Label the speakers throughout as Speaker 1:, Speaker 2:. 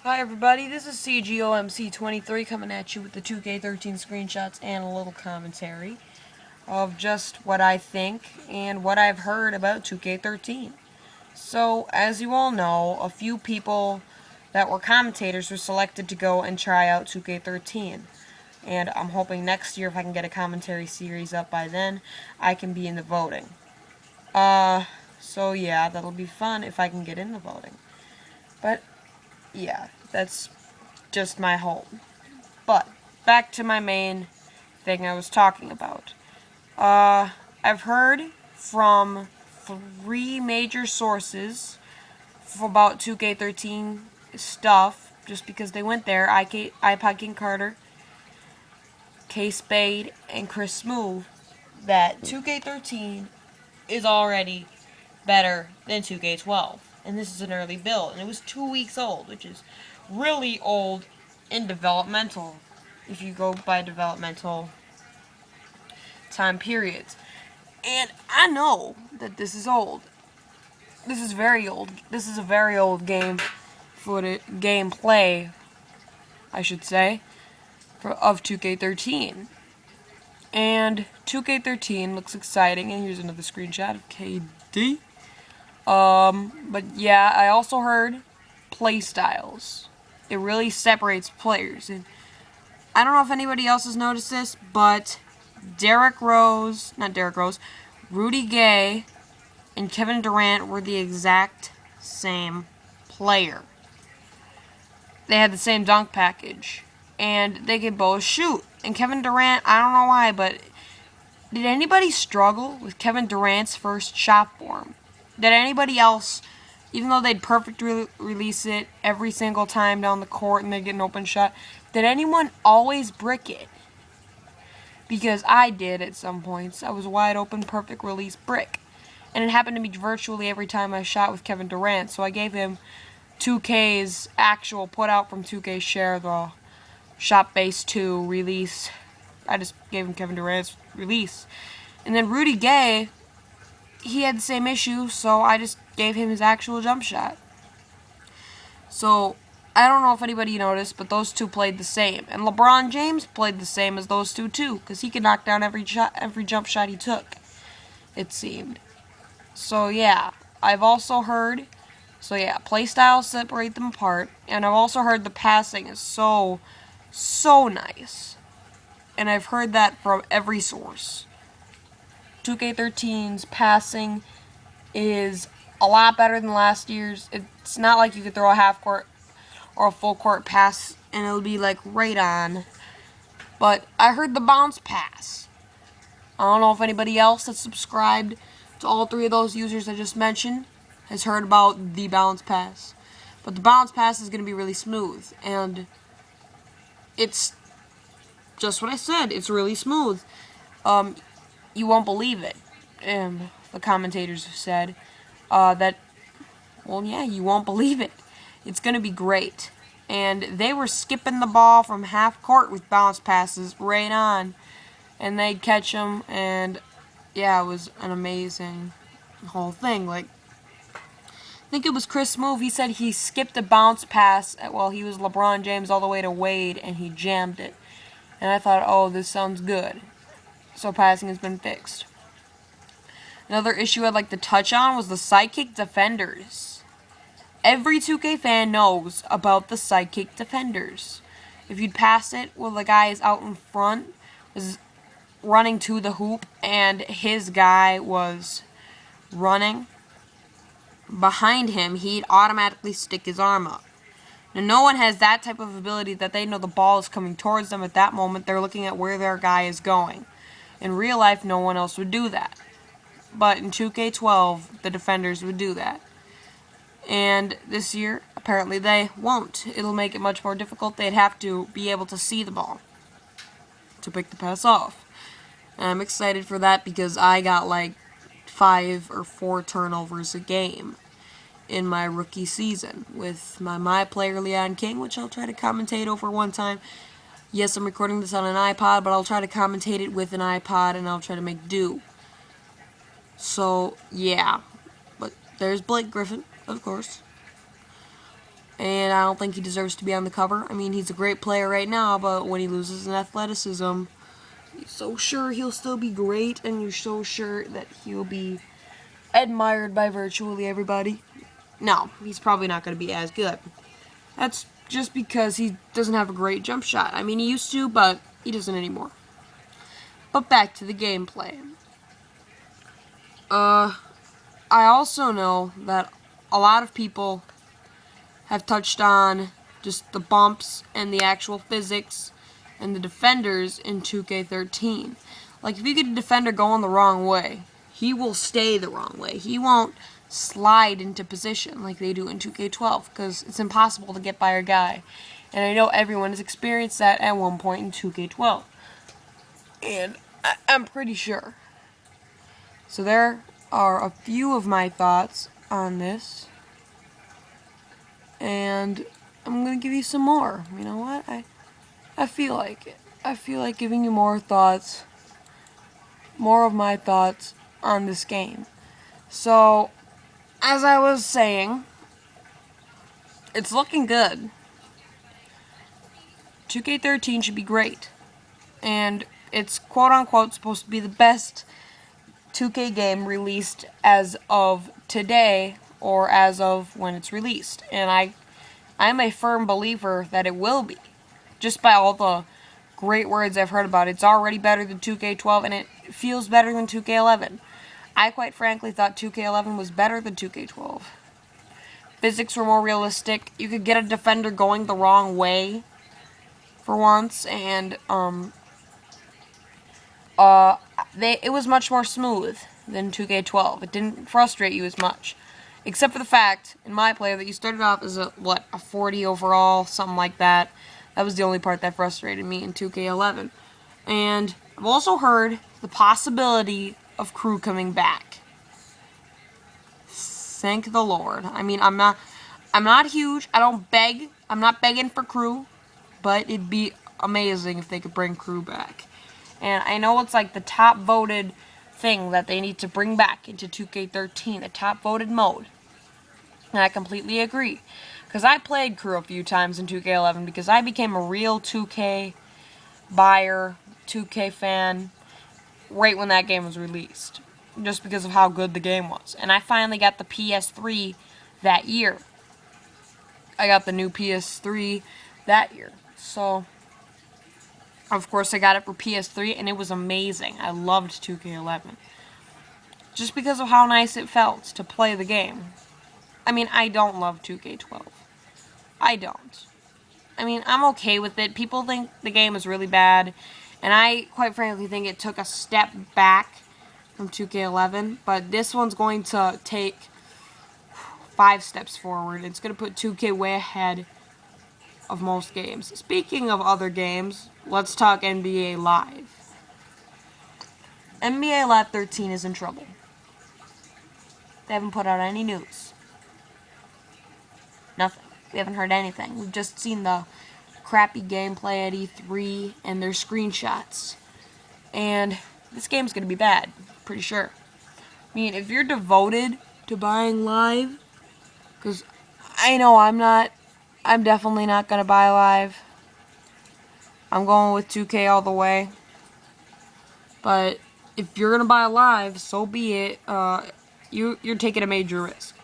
Speaker 1: Hi everybody, this is CGOMC23 coming at you with the 2K13 screenshots and a little commentary of just what I think and what I've heard about 2K13. So, as you all know, a few people that were commentators were selected to go and try out 2K13. And I'm hoping next year, if I can get a commentary series up by then, I can be in the voting. So yeah, that'll be fun if I can get in the voting. But yeah, that's just my hope. But back to my main thing I was talking about. I've heard from 3 major sources about 2K13 stuff, just because they went there. iPod King Carter, K-Spade, and Chris Smooth, that 2K13 is already better than 2K12. And this is an early build, and it was 2 weeks old, which is really old in developmental, if you go by developmental time periods. And I know that this is old. This is very old. This is a very old game for the gameplay, I should say, of 2K13. And 2K13 looks exciting, and here's another screenshot of KD. But yeah, I also heard playstyles. It really separates players. And I don't know if anybody else has noticed this, but Rudy Gay and Kevin Durant were the exact same player. They had the same dunk package, and they could both shoot. And Kevin Durant, I don't know why, but did anybody struggle with Kevin Durant's first shot form? Did anybody else, even though they'd perfectly release it every single time down the court and they'd get an open shot, did anyone always brick it? Because I did at some points. I was wide open, perfect release brick. And it happened to me virtually every time I shot with Kevin Durant, so I gave him 2K's actual put out from 2K Share, the shot base 2 release. I just gave him Kevin Durant's release. And then Rudy Gay, he had the same issue, so I just gave him his actual jump shot. So, I don't know if anybody noticed, but those two played the same. And LeBron James played the same as those two too, because he could knock down every jump shot he took, it seemed. So yeah, I've also heard, playstyles separate them apart, and I've also heard the passing is so nice. And I've heard that from every source. 2K13's passing is a lot better than last year's. It's not like you could throw a half court or a full court pass and it'll be like right on. But I heard the bounce pass. I don't know if anybody else that's subscribed to all 3 of those users I just mentioned has heard about the bounce pass. But the bounce pass is going to be really smooth. And it's just what I said. It's really smooth. You won't believe it. The commentators have said you won't believe it. It's going to be great. And they were skipping the ball from half court with bounce passes right on. And they'd catch them, and yeah, it was an amazing whole thing. I think it was Chris Smooth, he said he skipped a bounce pass while he was LeBron James all the way to Wade, and he jammed it. And I thought, oh, this sounds good. So passing has been fixed. Another issue I'd like to touch on was the sidekick defenders. Every 2K fan knows about the sidekick defenders. If you'd pass it while the guy is out in front, is running to the hoop, and his guy was running behind him, he'd automatically stick his arm up. Now, no one has that type of ability that they know the ball is coming towards them at that moment. They're looking at where their guy is going. In real life, no one else would do that. But in 2K12, the defenders would do that. And this year, apparently they won't. It'll make it much more difficult. They'd have to be able to see the ball to pick the pass off. And I'm excited for that because I got like 5 or 4 turnovers a game in my rookie season with my player Leon King, which I'll try to commentate over one time. Yes, I'm recording this on an iPod, but I'll try to commentate it with an iPod and I'll try to make do. So, yeah. But there's Blake Griffin, of course. and I don't think he deserves to be on the cover. I mean, he's a great player right now, but when he loses in athleticism, you're so sure he'll still be great, and you're so sure that he'll be admired by virtually everybody. No, he's probably not going to be as good. That's just because he doesn't have a great jump shot. I mean, he used to, but he doesn't anymore. But back to the gameplay. I also know that a lot of people have touched on just the bumps and the actual physics and the defenders in 2K13. Like, if you get a defender going the wrong way, he will stay the wrong way. He won't slide into position like they do in 2K12 because it's impossible to get by your guy. And I know everyone has experienced that at one point in 2K12. And I'm pretty sure. So there are a few of my thoughts on this. And I'm going to give you some more. You know what? I feel like it. I feel like giving you more thoughts. More of my thoughts on this game. So, as I was saying, it's looking good. 2K13 should be great. And it's quote-unquote supposed to be the best 2K game released as of today or as of when it's released. And I'm a firm believer that it will be. Just by all the great words I've heard about it. It's already better than 2K12 and it feels better than 2K11. I quite frankly thought 2K11 was better than 2K12. Physics were more realistic. You could get a defender going the wrong way for once, and it was much more smooth than 2K12. It didn't frustrate you as much. Except for the fact, in my player, that you started off as a 40 overall, something like that. That was the only part that frustrated me in 2K11. And I've also heard the possibility of crew coming back. Thank the Lord. I mean, I'm not huge. I don't beg. I'm not begging for crew. But it'd be amazing if they could bring crew back. And I know it's like the top voted thing that they need to bring back into 2K13, the top voted mode. And I completely agree. Because I played crew a few times in 2K11 because I became a real 2K buyer, 2K fan, right when that game was released. Just because of how good the game was. And I finally got the PS3 that year. I got the new PS3 that year. So, of course, I got it for PS3, and it was amazing. I loved 2K11. Just because of how nice it felt to play the game. I mean, I don't love 2K12. I don't. I mean, I'm okay with it. People think the game is really bad, and I, quite frankly, think it took a step back from 2K11, but this one's going to take 5 steps forward. It's going to put 2K way ahead of most games. Speaking of other games, let's talk NBA Live. NBA Live 13 is in trouble. They haven't put out any news. Nothing. We haven't heard anything. We've just seen the crappy gameplay at E3 and their screenshots. And this game's going to be bad. Pretty sure. I mean, if you're devoted to buying Live, because I know I'm definitely not going to buy Live. I'm going with 2K all the way. But if you're going to buy Live, so be it. You're taking a major risk.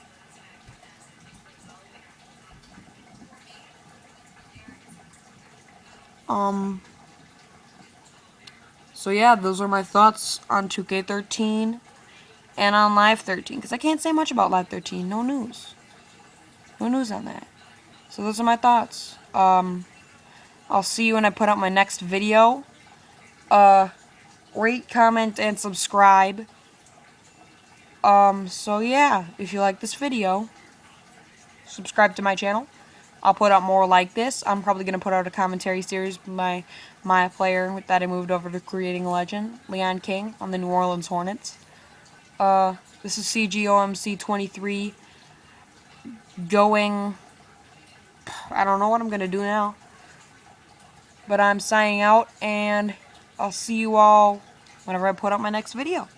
Speaker 1: So yeah, those are my thoughts on 2K13 and on Live 13. Because I can't say much about Live 13. No news. No news on that. So those are my thoughts. I'll see you when I put out my next video. Rate, comment, and subscribe. So yeah, if you like this video, subscribe to my channel. I'll put out more like this. I'm probably going to put out a commentary series by my player with that I moved over to Creating a Legend, Leon King, on the New Orleans Hornets. This is CGOMC 23 going... I don't know what I'm going to do now. But I'm signing out, and I'll see you all whenever I put out my next video.